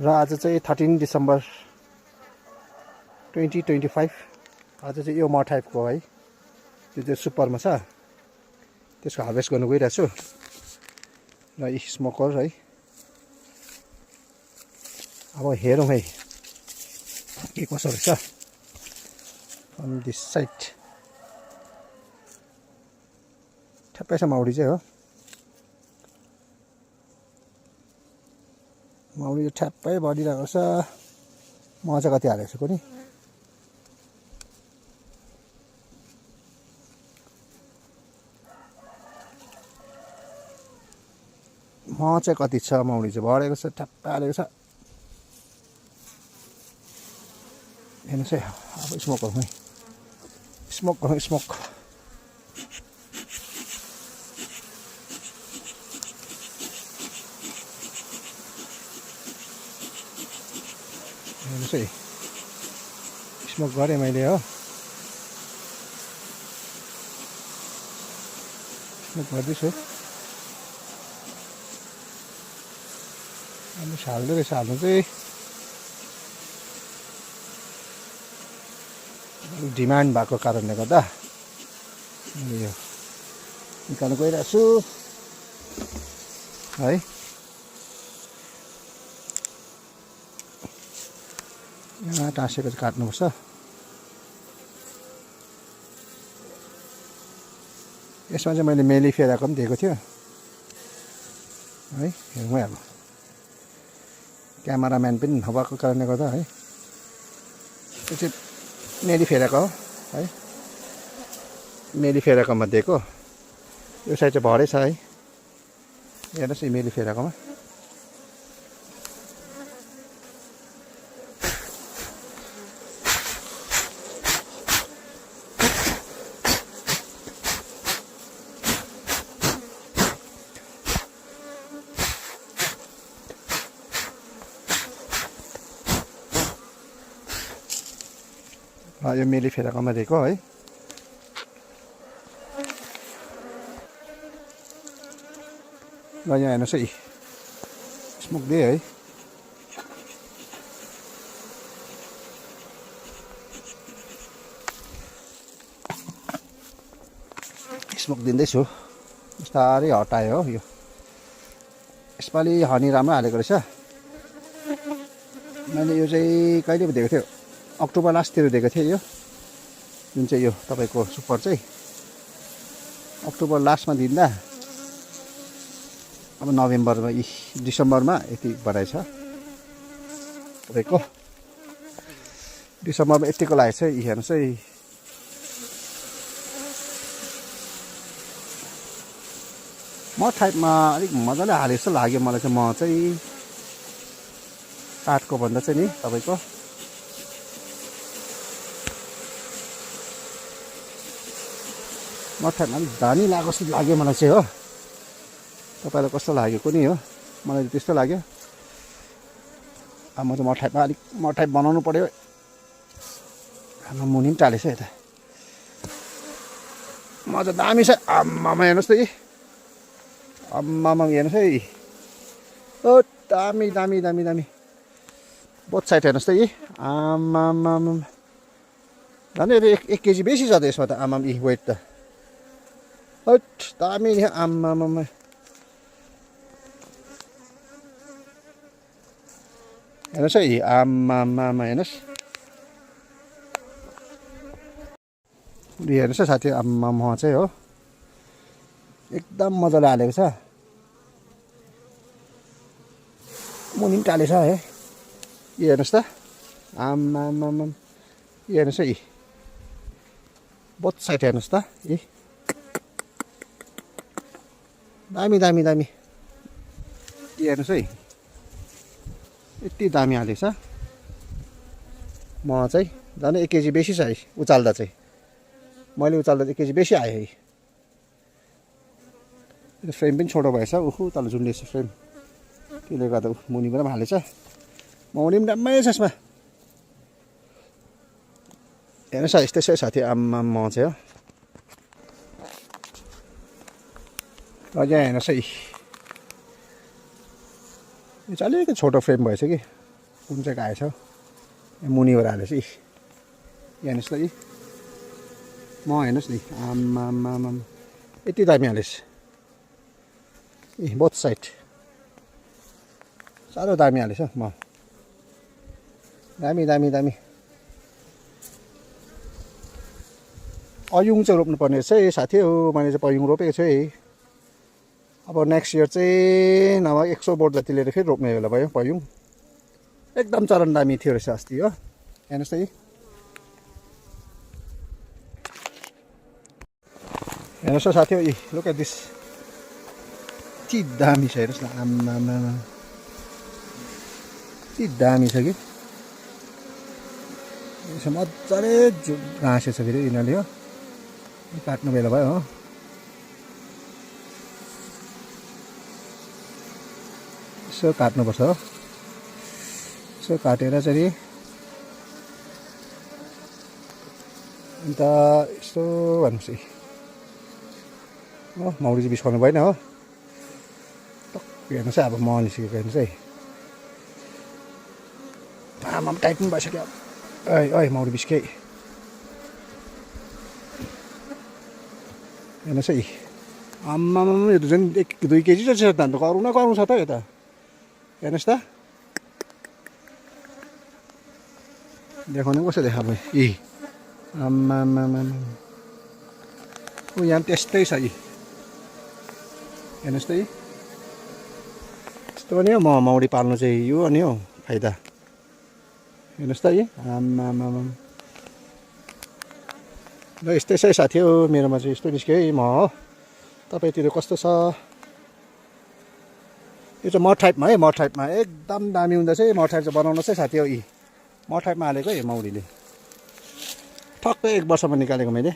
र आज चाहिँ 13 डिसेम्बर 2025 आज चाहिँ यो म टाइपको है त्यो चाहिँ सुपरमा छ त्यसको हार्भेस्ट गर्न गइरहेको छु र स्मोकर है अब हेरौँ है के कसो रहेछ फ्रम दिस साइड ठ्याप्पै छ माउडी चाहिँ हो माउडी चाहिँ ठ्याप्पै बढिरहेको छ म चाहिँ कति हालेको छु कुनि म चाहिँ कति छ माउडी चाहिँ बढेको छ ठ्याप्पै हालेको छ हेर्नुहोस् है अब स्मोक गरौँ है स्मोक गरौँ स्मोक हेर्नुहोस् है स्मोक गरेँ मैले हो स्मोक गर्दैछु अनि हाल्दै रहेछ हाल्नु चाहिँ डिमान्ड भएको कारणले गर्दा मैले यो निकाल्नु गइरहेको छु है यहाँ टाँसेको चाहिँ काट्नुपर्छ यसमा चाहिँ मैले मेली फेराको पनि दिएको थियो है हेरौँ है अब क्यामेराम्यान पनि नभएको कारणले गर्दा है त्यो चाहिँ मेली फेराको है मेली फेराकोमा दिएको यो साइड चाहिँ भरै छ है हेर्नुहोस् है मेली फेराकोमा यो मेली फेराकोमा दिएको है र यहाँ हेर्नुहोस् है स्मोक दिएँ है स्मोक दिँदैछु बिस्तारै हटायो हो यो यसपालि हनी राम्रो हालेको रहेछ मैले यो चाहिँ कहिले पो दिएको थियो अक्टोबर लास्टतिर दिएको थिएँ यो जुन चाहिँ यो तपाईँको सुपर चाहिँ अक्टोबर लास्टमा दिँदा अब नोभेम्बरमा डिसेम्बरमा यति बढाएछ तपाईँको डिसेम्बरमा यतिको लागेको छ हेर्नुहोस् है म टाइपमा अलिक मजाले हाले जस्तो लाग्यो मलाई चाहिँ म चाहिँ काठको भन्दा चाहिँ नि तपाईँको मठाइमा अलिक धानी लागेको जस्तो लाग्यो मलाई चाहिँ हो तपाईँलाई कस्तो लाग्यो कुनै हो मलाई त्यस्तो लाग्यो अब म चाहिँ मठाइमा अलिक मठाइ बनाउनु पऱ्यो हाम्रो मुनि पनि टालेछ यता म चाहिँ दामी छ आम्मामा हेर्नुहोस् त यी आम्मामा हेर्नुहोस् है ओ दामी दामी दामी दामी बोथ साइड हेर्नुहोस् त यी आम्मामा झन् एक केजी बेसी छ त यसमा त आमाम यी वेट त हट दामी आम्मामा हेर्नुहोस् है आम्मामा हेर्नुहोस् हेर्नुहोस् है साथी आम्मामा चाहिँ हो एकदम मजाले हालेको छ मुनि पनि टालेछ है यो हेर्नुहोस् त आम्मामा यो हेर्नुहोस् है बोथ साइड हेर्नुहोस् त यी दामी दामी दामी हेर्नुहोस् है यति दामी हालेको छ म चाहिँ झन् 1 केजी बेसी छ है उचाल्दा चाहिँ मैले उचाल्दा 1 केजी बेसी आयो है फ्रेम पनि छोटो भएछ उखु तल झुन्डिएछ फ्रेम त्यसले गर्दा मुनिबाट पनि हालेछ मुनि पनि राम्रै छ यसमा हेर्नुहोस् है यस्तै छ साथी आम्मा म चाहिँ हो र यहाँ हेर्नुहोस् है यो चाहिँ अलिकति छोटो फ्रेम भएछ कि कुन चाहिँ आएछ मुनिबाट हालेछ यी हेर्नुहोस् त यी म हेर्नुहोस् नि आम्मामाम यति दामी हालेछ ए बोथ साइड साह्रो दामी हालेछ म दामी दामी दामी अयुङ चाहिँ रोप्नुपर्ने रहेछ है साथी हो मैले चाहिँ पयुङ रोपेको छु है अब नेक्स्ट इयर चाहिँ नभए 100 बोट जति लिएर फेरि रोप्ने बेला भयो पयुङ एकदम चरण दामी थियो रहेछ अस्ति हो हेर्नुहोस् त यी हेर्नुहोस् त साथी हो यी लुक एट दिस यति दामी छ हेर्नुहोस् न आम्मामा यति दामी छ कि यसो मजाले घाँसेछ फेरि यिनीहरूले हो काट्नु बेला भयो हो यसो काट्नुपर्छ हो यसो काटेर चाहिँ अन्त यस्तो भन्नुहोस् हो मौरी चाहिँ बिस्काउनु भएन हो टक्क हेर्नुहोस् है अब म निस्केको हेर्नुहोस् है आमा टाइट पनि भइसक्यो ओइ मौरी बिस्के हेर्नुहोस् है आम्मामा यो त झन् 1-2 केजी जति छ त अन्त कराउनु छ त यो त हेर्नुहोस् त देखाउनु कसो देखा भयो यी आम्मामा ऊ यहाँ त्यस्तै छ यी हेर्नुहोस् त यी यस्तो पनि हो मौरी पाल्नु चाहिँ यो अनि हो फाइदा हेर्नुहोस् त यी आम्मामा ल यस्तै छ साथी हो मेरोमा चाहिँ यस्तो निस्क्यो है म हो तपाईँतिर कस्तो छ यो चाहिँ मड टाइपमा है मड टाइपमा एकदम दामी हुँदैछ है मड टाइप चाहिँ बनाउनुहोस् है साथी हो यी मड टाइपमा हालेको है मौरीले ठक्कै 1 वर्षमा निकालेको मैले